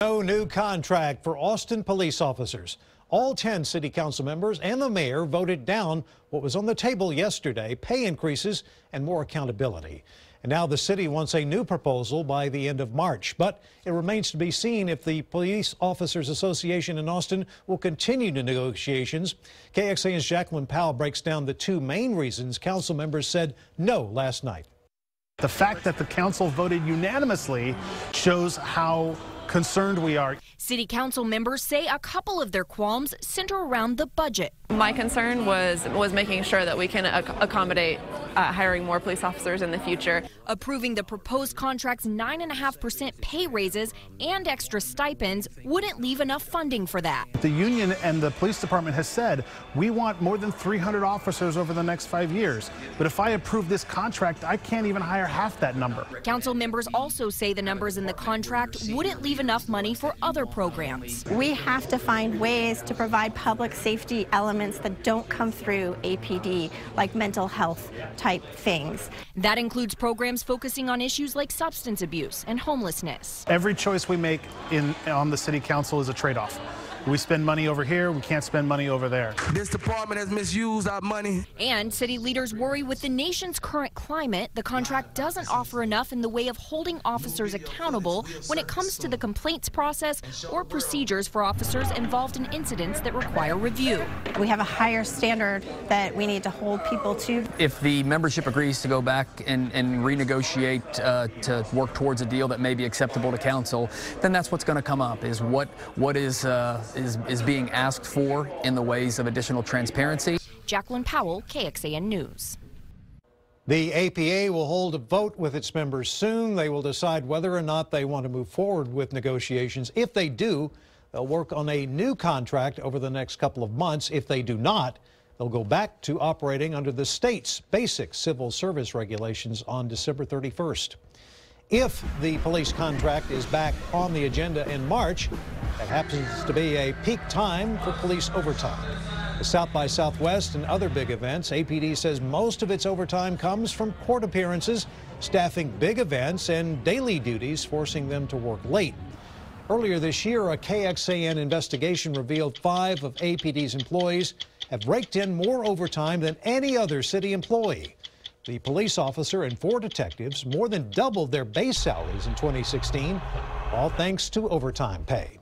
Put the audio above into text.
No new contract for Austin police officers. All 10 city council members and the mayor voted down what was on the table yesterday, pay increases and more accountability. And now the city wants a new proposal by the end of March. But it remains to be seen if the Police Officers Association in Austin will continue the negotiations. KXAN's Jacqueline Powell breaks down the two main reasons council members said no last night. The fact that the council voted unanimously shows how concerned we are. City council members say a couple of their qualms center around the budget. My concern was making sure that we can accommodate hiring more police officers in the future. Approving the proposed contract's 9.5% pay raises and extra stipends wouldn't leave enough funding for that. The union and the police department has said we want more than 300 officers over the next 5 years. But if I approve this contract, I can't even hire half that number. Council members also say the numbers in the contract wouldn't leave enough money for other programs. We have to find ways to provide public safety elements that don't come through APD, like mental health type things. That includes programs focusing on issues like substance abuse and homelessness. Every choice we make on the city council is a trade-off. We spend money over here, we can't spend money over there. This department has misused our money. And city leaders worry with the nation's current climate, the contract doesn't offer enough in the way of holding officers accountable when it comes to the complaints process or procedures for officers involved in incidents that require review. We have a higher standard that we need to hold people to. If the membership agrees to go back and renegotiate to work towards a deal that may be acceptable to council, then that's what's going to come up, is what is being asked for in the ways of additional transparency. Jacqueline Powell, KXAN News. The APA will hold a vote with its members soon. They will decide whether or not they want to move forward with negotiations. If they do, they'll work on a new contract over the next couple of months. If they do not, they'll go back to operating under the state's basic civil service regulations on December 31st. If the police contract is back on the agenda in March, that happens to be a peak time for police overtime. The South by Southwest and other big events, APD says most of its overtime comes from court appearances, staffing big events, and daily duties, forcing them to work late. Earlier this year, a KXAN investigation revealed 5 of APD's employees have raked in more overtime than any other city employee. The police officer and 4 detectives more than doubled their base salaries in 2016, all thanks to overtime pay.